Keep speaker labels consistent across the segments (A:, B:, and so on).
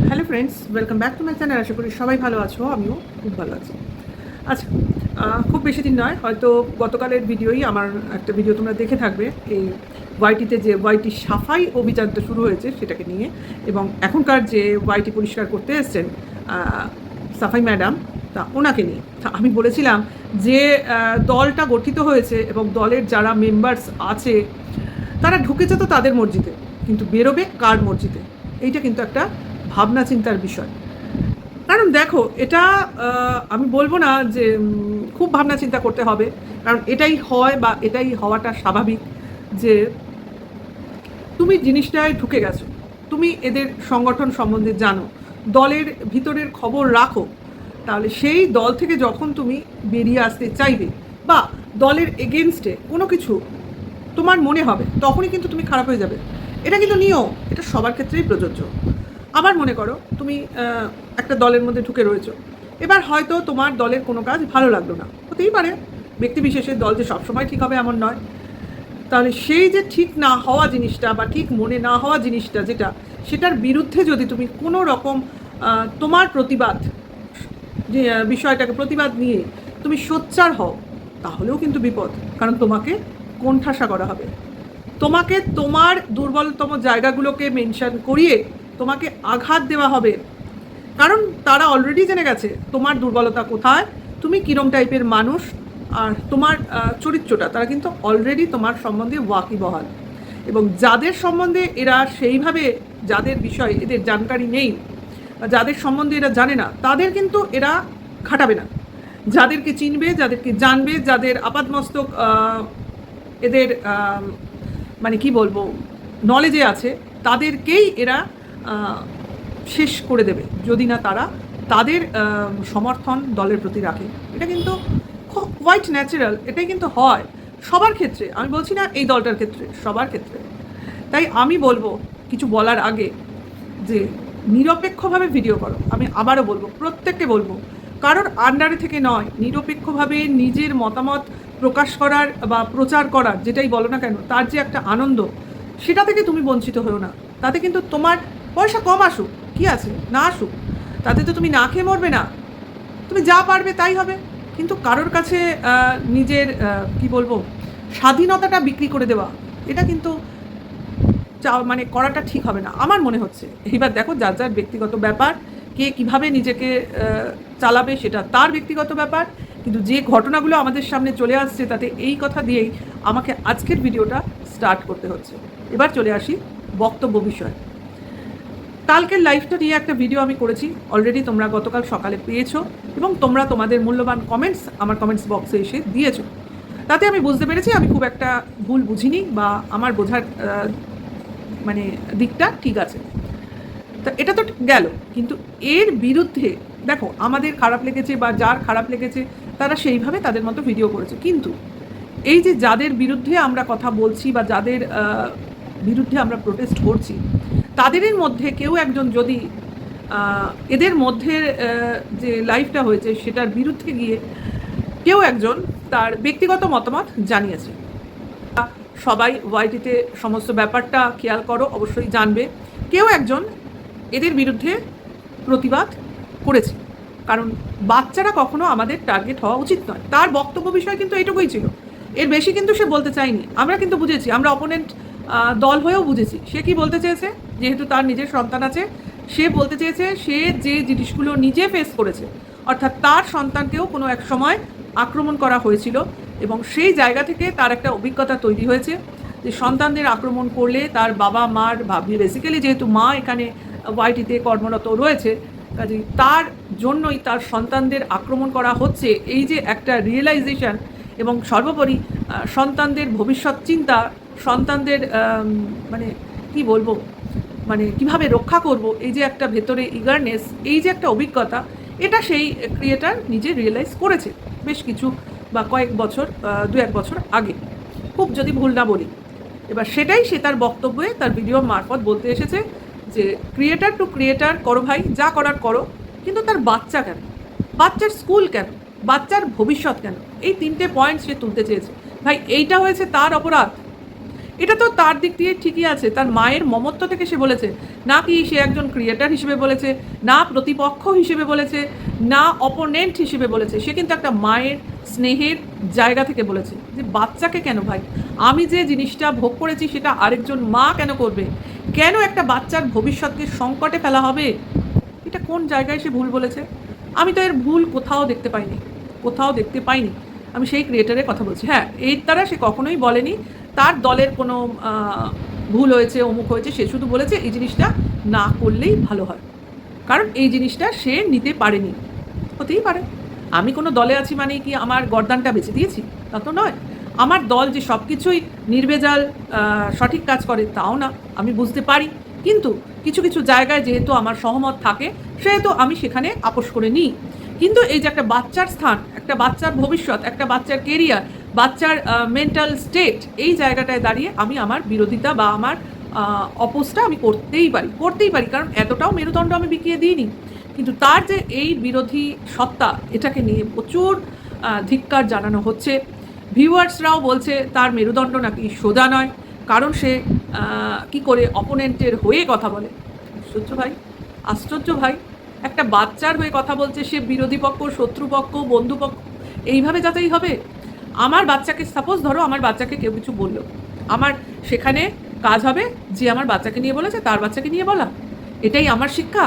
A: Hello friends, welcome back to my channel. আশা করি সবাই ভালো আছো, আমিও খুব ভালো আছি। আচ্ছা, খুব বেশি দিন নয়, হয়তো গতকালের ভিডিওই আমার একটা ভিডিও তোমরা দেখে থাকবে, এই ওয়াইটিতে যে ওয়াইটি সাফাই অভিযানটা শুরু হয়েছে সেটাকে নিয়ে, এবং এখনকার যে ওয়াইটি পরিষ্কার করতে এসছেন সাফাই ম্যাডাম, তা ওনাকে নিয়ে। তা আমি বলেছিলাম যে দলটা গঠিত হয়েছে এবং দলের যারা মেম্বার্স আছে তারা ঢুকেছে তো তাদের মর্জিতে, কিন্তু বেরোবে কার মর্জিতে, এইটা কিন্তু একটা ভাবনা চিন্তার বিষয়। কারণ দেখো, এটা আমি বলবো না যে খুব ভাবনা চিন্তা করতে হবে, কারণ এটাই হয় বা এটাই হওয়াটা স্বাভাবিক যে তুমি জিনিসটায় ঢুকে গেছো, তুমি এদের সংগঠন সম্বন্ধে জানো, দলের ভিতরের খবর রাখো, তাহলে সেই দল থেকে যখন তুমি বেরিয়ে আসতে চাইবে বা দলের এগেনস্টে কোনো কিছু তোমার মনে হবে, তখনই কিন্তু তুমি খারাপ হয়ে যাবে। এটা কিন্তু নিয়ম, এটা সবার ক্ষেত্রেই প্রযোজ্য। আবার মনে করো তুমি একটা দলের মধ্যে ঢুকে রয়েছো, এবার হয়তো তোমার দলের কোনো কাজ ভালো লাগলো না, হতেই পারে, ব্যক্তি বিশেষের দল যে সবসময় ঠিক হবে এমন নয়। তাহলে সেই যে ঠিক না হওয়া জিনিসটা বা ঠিক মনে না হওয়া জিনিসটা যেটা, সেটার বিরুদ্ধে যদি তুমি কোনো রকম তোমার প্রতিবাদ, যে বিষয়টাকে প্রতিবাদ নিয়ে তুমি সোচ্চার হও, তাহলেও কিন্তু বিপদ। কারণ তোমাকে কোণঠাসা করা হবে, তোমাকে তোমার দুর্বলতম জায়গাগুলোকে মেনশন করিয়ে তোমাকে আঘাত দেওয়া হবে। কারণ তারা অলরেডি জেনে গেছে তোমার দুর্বলতা কোথায়, তুমি কীরম টাইপের মানুষ, আর তোমার চরিত্রটা তারা কিন্তু অলরেডি তোমার সম্বন্ধে ওয়াকিবহাল। এবং যাদের সম্বন্ধে এরা সেইভাবে, যাদের বিষয় এদের জানকারি নেই, যাদের সম্বন্ধে এরা জানে না, তাদের কিন্তু এরা খাটাবে না। যাদেরকে চিনবে, যাদেরকে জানবে, যাদের আপাতমস্তক এদের মানে কি বলবো, নলেজে আছে, তাদেরকেই এরা শেষ করে দেবে যদি না তারা তাদের সমর্থন দলের প্রতি রাখে। এটা কিন্তু কোয়াইট ন্যাচারাল, এটাই কিন্তু হয় সবার ক্ষেত্রে, আমি বলছি না এই দলটার ক্ষেত্রে, সবার ক্ষেত্রে। তাই আমি বলবো কিছু বলার আগে যে নিরপেক্ষভাবে ভিডিও করো। আমি আবারও বলবো, প্রত্যেককে বলবো, কারোর আন্ডারে থেকে নয়, নিরপেক্ষভাবে নিজের মতামত প্রকাশ করার বা প্রচার করার, যেটাই বলো না কেন, তার যে একটা আনন্দ, সেটা থেকে তুমি বঞ্চিত হও না। তাতে কিন্তু তোমার পয়সা কম আসুক, কি আছে, না আসুক, তাতে তো তুমি না খেয়ে মরবে না, তুমি যা পারবে তাই হবে। কিন্তু কারোর কাছে নিজের কি বলবো, স্বাধীনতাটা বিক্রি করে দেওয়া, এটা কিন্তু মানে করাটা ঠিক হবে না আমার মনে হচ্ছে। এইবার দেখো, যার যার ব্যক্তিগত ব্যাপার, কে কিভাবে নিজেকে চালাবে সেটা তার ব্যক্তিগত ব্যাপার, কিন্তু যে ঘটনাগুলো আমাদের সামনে চলে আসছে তাতে এই কথা দিয়েই আমাকে আজকের ভিডিওটা স্টার্ট করতে হচ্ছে। এবার চলে আসি বক্তব্য বিষয়। কালকের লাইভটা নিয়ে একটা ভিডিও আমি করেছি, অলরেডি তোমরা গতকাল সকালে পেয়েছো, এবং তোমরা তোমাদের মূল্যবান কমেন্টস আমার কমেন্টস বক্সে এসে দিয়েছো। তাতে আমি বুঝতে পেরেছি আমি খুব একটা ভুল বুঝিনি, বা আমার বোঝার মানে দিকটা ঠিক আছে। তা এটা তো গেল, কিন্তু এর বিরুদ্ধে দেখো আমাদের খারাপ লেগেছে বা যার খারাপ লেগেছে তারা সেইভাবে তাদের মতো ভিডিও করেছে, কিন্তু এই যে যাদের বিরুদ্ধে আমরা কথা বলছি বা যাদের বিরুদ্ধে আমরা প্রোটেস্ট করছি, তাদেরই মধ্যে কেউ একজন যদি এদের মধ্যে যে লাইফটা হয়েছে সেটার বিরুদ্ধে গিয়ে কেউ একজন তার ব্যক্তিগত মতামত জানিয়েছে, সবাই ওয়াইটিতে সমস্ত ব্যাপারটা খেয়াল করো, অবশ্যই জানবে কেউ একজন এদের বিরুদ্ধে প্রতিবাদ করেছে। কারণ বাচ্চারা কখনো আমাদের টার্গেট হওয়া উচিত নয়, তার বক্তব্য বিষয় কিন্তু এইটুকুই ছিল, এর বেশি কিন্তু সে বলতে চায়নি। আমরা কিন্তু বুঝেছি, আমরা অপোনেন্ট দল হয়েও বুঝেছি সে কি বলতে চেয়েছে। যেহেতু তার নিজের সন্তান আছে, সে বলতে চেয়েছে সে যে জিনিসগুলো নিজে ফেস করেছে, অর্থাৎ তার সন্তানকেও কোনো এক সময় আক্রমণ করা হয়েছিল, এবং সেই জায়গা থেকে তার একটা অভিজ্ঞতা তৈরি হয়েছে যে সন্তানদের আক্রমণ করলে তার বাবা মার ভাবি, বেসিক্যালি যেহেতু মা এখানে ওয়াইটিতে কর্মরত রয়েছে, কাজেই তার জন্যই তার সন্তানদের আক্রমণ করা হচ্ছে, এই যে একটা রিয়েলাইজেশন, এবং সর্বোপরি সন্তানদের ভবিষ্যৎ চিন্তা, সন্তানদের মানে কি বলবো, মানে কিভাবে রক্ষা করব, এই যে একটা ভেতরে ইগারনেস, এই যে একটা অভিজ্ঞতা, এটা সেই ক্রিয়েটার নিজে রিয়েলাইজ করেছে বেশ কিছু বা কয়েক বছর, দু এক বছর আগে, খুব যদি ভুল না বলি। এবার সেটাই সে তার বক্তব্যে তার ভিডিও মারফত বলতে এসেছে যে ক্রিয়েটার টু ক্রিয়েটার করো ভাই, যা করার করো, কিন্তু তার বাচ্চা কেন, বাচ্চার স্কুল কেন, বাচ্চার ভবিষ্যৎ কেন, এই তিনটে পয়েন্ট সে তুলতে চেয়েছে। ভাই এইটা হয়েছে তার অপরাধ, এটা তো তার দিক দিয়ে ঠিকই আছে, তার মায়ের মমত্ব থেকে সে বলেছে, না কি সে একজন ক্রিয়েটার হিসেবে বলেছে, না প্রতিপক্ষ হিসেবে বলেছে, না অপোনেন্ট হিসেবে বলেছে, সে কিন্তু একটা মায়ের স্নেহের জায়গা থেকে বলেছে যে বাচ্চাকে কেন ভাই, আমি যে জিনিসটা ভোগ করেছি সেটা আরেকজন মা কেন করবে, কেন একটা বাচ্চার ভবিষ্যৎকে সংকটে ফেলা হবে, এটা কোন জায়গায় সে ভুল বলেছে? আমি তো এর ভুল কোথাও দেখতে পাইনি, কোথাও দেখতে পাইনি। আমি সেই ক্রিয়েটারের কথা বলছি। হ্যাঁ, এর দ্বারা সে কখনোই বলেনি তার দলের কোনো ভুল হয়েছে, অমুক হয়েছে, সে শুধু বলেছে এই জিনিসটা না করলেই ভালো হয়, কারণ এই জিনিসটা সে নিতে পারেনি। হতেই পারে, আমি কোনো দলে আছি মানে কি আমার গর্দানটা বেঁচে দিয়েছি, তা তো নয়। আমার দল যে সব কিছুই নির্ভেজাল সঠিক কাজ করে তাও না, আমি বুঝতে পারি, কিন্তু কিছু কিছু জায়গায় যেহেতু আমার সহমত থাকে সেহেতু আমি সেখানে আপোষ করে নিই। কিন্তু এই যে একটা বাচ্চার স্থান, একটা বাচ্চার ভবিষ্যৎ, একটা বাচ্চার কেরিয়ার, বাচ্চার মেন্টাল স্টেট, এই জায়গাটায় দাঁড়িয়ে আমি আমার বিরোধিতা বা আমার অপোজটা আমি করতেই পারি, কারণ এতটাও মেরুদণ্ড আমি বিকিয়ে দিইনি। কিন্তু তার যে এই বিরোধী সত্তা, এটাকে নিয়ে প্রচুর ধিক্কার জানানো হচ্ছে। ভিউয়ার্সরাও বলছে তার মেরুদণ্ড নাকি সোজা নয়, কারণ সে কি করে অপোনেন্টের হয়ে কথা বলে। আশ্চর্য ভাই, একটা বাচ্চার হয়ে কথা বলছে, সে বিরোধী পক্ষ, শত্রুপক্ষ, বন্ধুপক্ষ, এইভাবে যাতেই হবে? আমার বাচ্চাকে, সাপোজ ধরো আমার বাচ্চাকে কেউ কিছু বললো, আমার সেখানে কাজ হবে যে আমার বাচ্চাকে নিয়ে বলেছে তার বাচ্চাকে নিয়ে বলা, এটাই আমার শিক্ষা।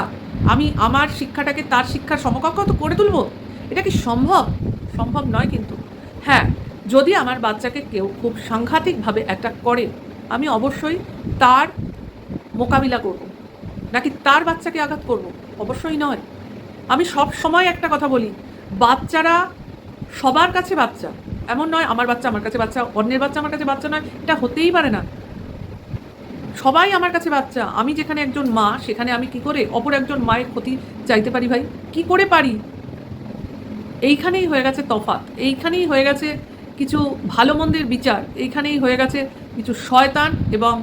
A: আমি আমার শিক্ষাটাকে তার শিক্ষার সমকক্ষ তো করে তুলব? এটা কি সম্ভব? সম্ভব নয়। কিন্তু হ্যাঁ, যদি আমার বাচ্চাকে কেউ খুব সাংঘাতিকভাবে অ্যাটাক করে, আমি অবশ্যই তার মোকাবিলা করব, নাকি তার বাচ্চাকে আঘাত করব? অবশ্যই নয়। আমি সব সময় একটা কথা বলি, বাচ্চারা সবার কাছে বাচ্চা, এমন নয় আমার বাচ্চা আমার কাছে বাচ্চা, অন্যের বাচ্চা আমার কাছে বাচ্চা নয়, এটা হতেই পারে না। সবাই আমার কাছে বাচ্চা। আমি যেখানে একজন মা, সেখানে আমি কি করে অপর একজন মায়ের ক্ষতি চাইতে পারি ভাই? কি করে পারি? এইখানেই হয়ে গেছে তফাৎ, এইখানেই হয়ে গেছে কিছু ভালো মন্দের বিচার, এইখানেই হয়ে গেছে কিছু শয়তান এবং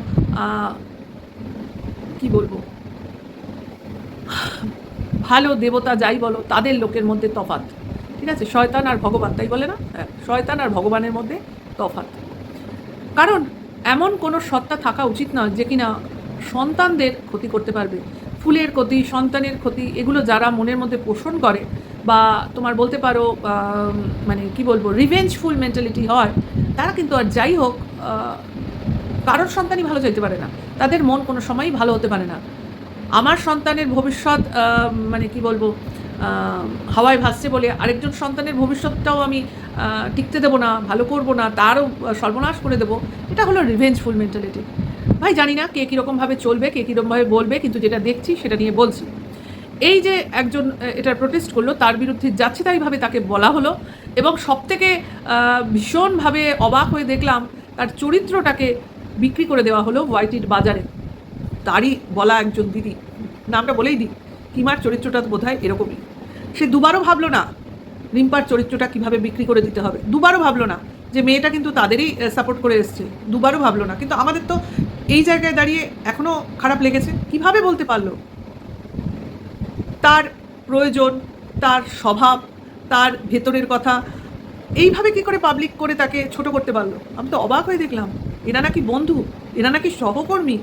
A: কি বলবো, ভালো দেবতা যাই বলো, তাদের লোকের মধ্যে তফাৎ। ঠিক আছে, শয়তান আর ভগবান, তাই বলে না? হ্যাঁ, শয়তান আর ভগবানের মধ্যে তফাৎ। কারণ এমন কোনো সত্তা থাকা উচিত নয় যে কিনা সন্তানদের ক্ষতি করতে পারবে। ফুলের ক্ষতি, সন্তানের ক্ষতি, এগুলো যারা মনের মধ্যে পোষণ করে, বা তোমার বলতে পারো মানে কি বলবো, রিভেঞ্জফুল মেন্টালিটি হয়, তারা কিন্তু আর যাই হোক কারোর সন্তানই ভালো চাইতে পারে না, তাদের মন কোনো সময়ই ভালো হতে পারে না। আমার সন্তানের ভবিষ্যৎ মানে কি বলবো, হাওয়ায় ভাসছে বলে আরেকজন সন্তানের ভবিষ্যৎটাও আমি টিকতে দেবো না, ভালো করবো না, তারও সর্বনাশ করে দেবো, এটা হলো রিভেঞ্জফুল মেন্টালিটি। ভাই জানি না কে কীরকমভাবে চলবে, কে কীরকমভাবে বলবে, কিন্তু যেটা দেখছি সেটা নিয়ে বলছি। এই যে একজন এটার প্রোটেস্ট করলো, তার বিরুদ্ধে যাচ্ছে তাইভাবে তাকে বলা হলো, এবং সবথেকে ভীষণভাবে অবাক হয়ে দেখলাম তার চরিত্রটাকে বিক্রি করে দেওয়া হলো ওয়াইটির বাজারে। তারই বলা একজন দিদি, নামটা বলেই দিই, কিমার চরিত্রটা বোধহয় এরকমই। সে দুবারও ভাবলো না রিম্পার চরিত্রটা কিভাবে বিক্রি করে দিতে হবে, দুবারও ভাবলো না যে মেয়েটা কিন্তু তাদেরই সাপোর্ট করে এসছে, দুবারও ভাবলো না। কিন্তু আমাদের তো এই জায়গায় দাঁড়িয়ে এখনও খারাপ লেগেছে। কিভাবে বলতে পারলো? তার প্রয়োজন, তার স্বভাব, তার ভেতরের কথা এইভাবে কি করে পাবলিক করে তাকে ছোট করতে পারলো? আমি তো অবাক হয়ে দেখলাম। এরা নাকি বন্ধু, এরা নাকি সহকর্মী,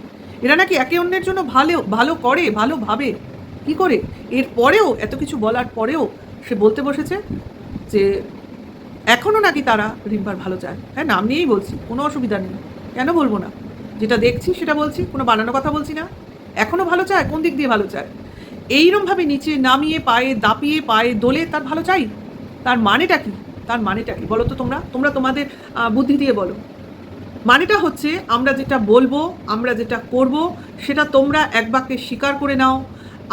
A: এরা নাকি একে অন্যের জন্য ভালো ভালো করে, ভালো ভাবে, কি করে? এর পরেও, এত কিছু বলার পরেও সে বলতে বসেছে যে এখনও নাকি তারা রিম্পার ভালো চায়। হ্যাঁ, নাম নিয়েই বলছি, কোনো অসুবিধা নেই, কেন বলবো না? যেটা দেখছি সেটা বলছি, কোনো বানানো কথা বলছি না। এখনও ভালো চায়, কোন দিক দিয়ে ভালো চায়? এইরমভাবে নিচে নামিয়ে, পায়ে দাপিয়ে, পায়ে দোলে তার ভালো চাই? তার মানেটা কি? তার মানেটা কি বলো তো? তোমরা তোমাদের বুদ্ধি দিয়ে বলো। মানেটা হচ্ছে আমরা যেটা বলবো, আমরা যেটা করব, সেটা তোমরা এক বাক্যে স্বীকার করে নাও।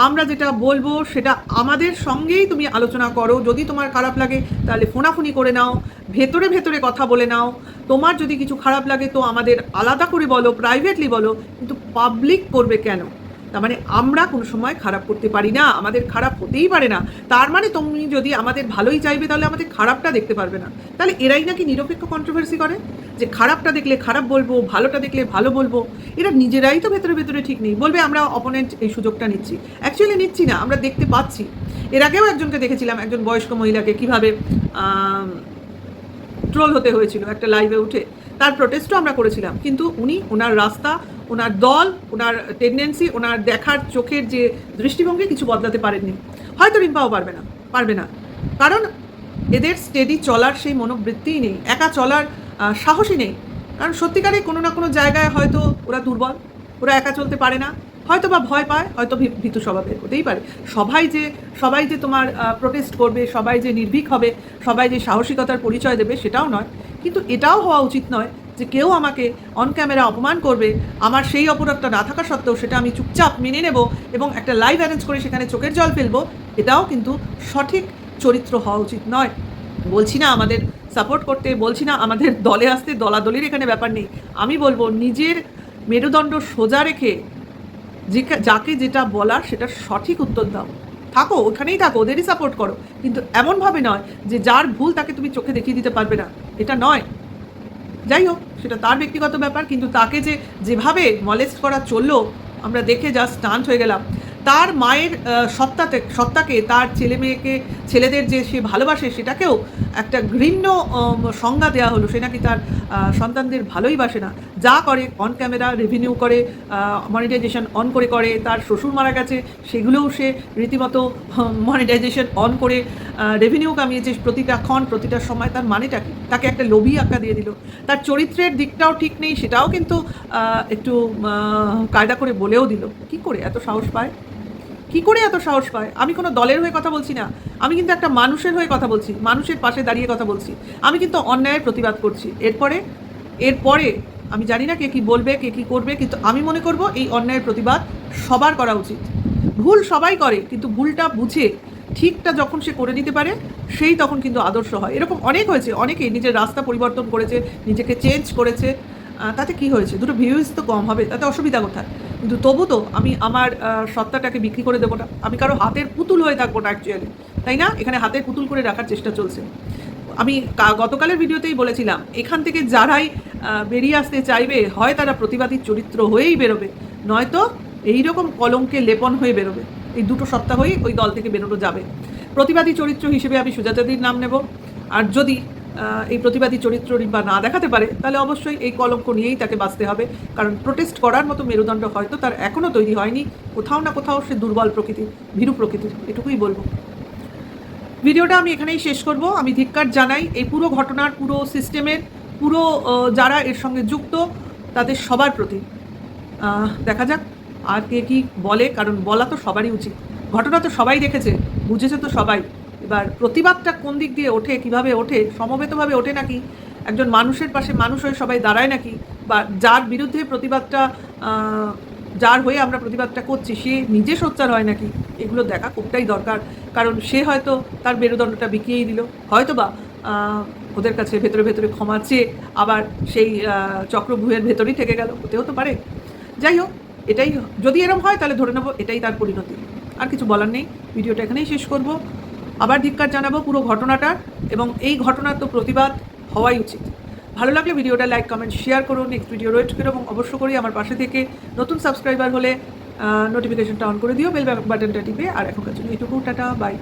A: আমরা যেটা বলবো সেটা আমাদের সঙ্গেই তুমি আলোচনা করো। যদি তোমার খারাপ লাগে তাহলে ফোনাফুনি করে নাও, ভেতরে ভেতরে কথা বলে নাও। তোমার যদি কিছু খারাপ লাগে তো আমাদের আলাদা করে বলো, প্রাইভেটলি বলো, কিন্তু পাবলিক করবে কেন? তার মানে আমরা কোনো সময় খারাপ করতে পারি না, আমাদের খারাপ হতেই পারে না। তার মানে তুমি যদি আমাদের ভালোই চাইবে তাহলে আমাদের খারাপটা দেখতে পারবে না। তাহলে এরাই নাকি নিরপেক্ষ কন্ট্রোভার্সি করে, যে খারাপটা দেখলে খারাপ বলবো, ভালোটা দেখলে ভালো বলবো। এরা নিজেরাই তো ভেতরে ভেতরে ঠিক নেই। বলবে আমরা অপোনেন্ট এই সুযোগটা নিচ্ছি, অ্যাকচুয়ালি নিচ্ছি না, আমরা দেখতে পাচ্ছি। এর আগেও একজনকে দেখেছিলাম, একজন বয়স্ক মহিলাকে কীভাবে ট্রোল হতে হয়েছিল একটা লাইভে উঠে। তার প্রোটেস্টও আমরা করেছিলাম, কিন্তু উনি ওনার রাস্তা, ওনার দল, ওনার টেন্ডেন্সি, ওনার দেখার চোখের যে দৃষ্টিভঙ্গি কিছু বদলাতে পারেননি। হয়তো রিম্পাও পারবে না, কারণ এদের স্টেডি চলার সেই মনোবৃত্তিই নেই, একা চলার সাহসই নেই। কারণ সত্যিকারে কোনো না কোনো জায়গায় হয়তো ওরা দুর্বল, ওরা একা চলতে পারে না, হয়তো বা ভয় পায়, হয়তো ভীতু স্বভাবের, হতেই পারে। সবাই যে তোমার প্রোটেস্ট করবে, সবাই যে নির্ভীক হবে, সবাই যে সাহসিকতার পরিচয় দেবে সেটাও নয়। কিন্তু এটাও হওয়া উচিত নয় যে কেউ আমাকে অন ক্যামেরা অপমান করবে, আমার সেই অপরাধটা না থাকা সত্ত্বেও সেটা আমি চুপচাপ মেনে নেব এবং একটা লাইভ অ্যারেঞ্জ করে সেখানে চোখের জল ফেলবো, এটাও কিন্তু সঠিক চরিত্র হওয়া উচিত নয়। বলছি না আমাদের সাপোর্ট করতে, বলছি না আমাদের দলে আসতে, দলাদলির এখানে ব্যাপার নেই। আমি বলবো নিজের মেরুদণ্ড সোজা রেখে যাকে যেটা বলার সেটা সঠিক উত্তর দাও, থাকো ওখানেই থাকো, ওদেরই সাপোর্ট করো, কিন্তু এমনভাবে নয় যে যার ভুল তাকে তুমি চোখে দেখিয়ে দিতে পারবে না, এটা নয়। যাই হোক, সেটা তার ব্যক্তিগত ব্যাপার, কিন্তু তাকে যেভাবে মলেস্ট করা চললো আমরা দেখে যা স্টান্ট হয়ে গেলাম। তার মায়ের সত্তাকে, তার ছেলেদের যে সে ভালোবাসে সেটাকেও একটা ঘৃণ্য সংজ্ঞা দেওয়া হলো। সে নাকি তার সন্তানদের ভালোই বাসে না, যা করে অন ক্যামেরা রেভিনিউ করে, মনিটাইজেশন অন করে, তার শ্বশুর মারা গেছে সেগুলোও সে রীতিমতো মনিটাইজেশন অন করে রেভিনিউ কামিয়েছে প্রতিটা ক্ষণ, প্রতিটা সময়। তার মানেটা কি? তাকে একটা লোভী আঁকা দিয়ে দিল। তার চরিত্রের দিকটাও ঠিক নেই, সেটাও কিন্তু একটু কায়দা করে বলেও দিল। কি করে এত সাহস পায়? কি করে এত সাহস পায়? আমি কোনো দলের হয়ে কথা বলছি না, আমি কিন্তু একটা মানুষের হয়ে কথা বলছি, মানুষের পাশে দাঁড়িয়ে কথা বলছি। আমি কিন্তু অন্যায়ের প্রতিবাদ করছি। এরপরে আমি জানি না কে কী বলবে, কে কী করবে, কিন্তু আমি মনে করব এই অন্যায়ের প্রতিবাদ সবার করা উচিত। ভুল সবাই করে, কিন্তু ভুলটা বুঝে ঠিকটা যখন সে করে নিতে পারে সেই তখন কিন্তু আদর্শ হয়। এরকম অনেক হয়েছে, অনেকেই নিজের রাস্তা পরিবর্তন করেছে, নিজেকে চেঞ্জ করেছে। তাতে কি হয়েছে? দুটো ভিউজ তো কম হবে, তাতে অসুবিধা কোথায়? কিন্তু তবু তো আমি আমার সত্তাটাকে বিক্রি করে দেবো না, আমি কারো হাতের পুতুল হয়ে থাকবো না অ্যাকচুয়ালি, তাই না? এখানে হাতের পুতুল করে রাখার চেষ্টা চলছে। আমি গতকালের ভিডিওতেই বলেছিলাম, এখান থেকে যারাই বেরিয়ে আসতে চাইবে হয় তারা প্রতিবাদী চরিত্র হয়েই বেরোবে, নয়তো এইরকম কলঙ্কে লেপন হয়ে বেরোবে। এই দুটো সত্তা হয়েই ওই দল থেকে বেরোনো যাবে। প্রতিবাদী চরিত্র হিসেবে আমি সুজাতাদির নাম নেব, আর যদি এই প্রতিবাদী চরিত্র বা না দেখাতে পারে তাহলে অবশ্যই এই কলঙ্ক নিয়েই তাকে বাঁচতে হবে। কারণ প্রোটেস্ট করার মতো মেরুদণ্ড হয়তো তার এখনও তৈরি হয়নি, কোথাও না কোথাও সে দুর্বল প্রকৃতির, ভীরু প্রকৃতির, এটুকুই বলবো। ভিডিওটা আমি এখানেই শেষ করব। আমি ধিক্কার জানাই এই পুরো ঘটনার, পুরো সিস্টেমের, পুরো যারা এর সঙ্গে যুক্ত তাদের সবার প্রতি। দেখা যাক আর কে কী বলে, কারণ বলা তো সবারই উচিত। ঘটনা তো সবাই দেখেছে, বুঝেছে তো সবাই। এবার প্রতিবাদটা কোন দিক দিয়ে ওঠে, কিভাবে ওঠে, সমবেতভাবে ওঠে নাকি একজন মানুষের পাশে মানুষ হয়ে সবাই দাঁড়ায় নাকি, বা যার বিরুদ্ধে প্রতিবাদটা, যার হয়ে আমরা প্রতিবাদটা করছি সে নিজে সোচ্চার হয় নাকি, এগুলো দেখা খুবটাই দরকার। কারণ সে হয়তো তার মেরুদণ্ডটা বিকিয়েই দিল, হয়তো বা ওদের কাছে ভেতরে ভেতরে ক্ষমা চেয়ে আবার সেই চক্রভূহের ভেতরেই থেকে গেল, হতেও তো পারে। যাই হোক, এটাই যদি এরম হয় তাহলে ধরে নেবো এটাই তার পরিণতি, আর কিছু বলার নেই। ভিডিওটা এখানেই শেষ করব। আবার ধিক্কার জানাবো পুরো ঘটনাটার, এবং এই ঘটনার তো প্রতিবাদ হওয়াই উচিত। ভালো লাগলে ভিডিওটা লাইক, কমেন্ট, শেয়ার করুন, নেক্সট ভিডিও ওয়েট করো, এবং অবশ্য করি আমার পাশে থেকে নতুন সাবস্ক্রাইবার হলে নোটিফিকেশনটা অন করে দিও, বেল বাটনটা টিপে। আর এখনকার জন্য এটুকু, টাটা, বাই।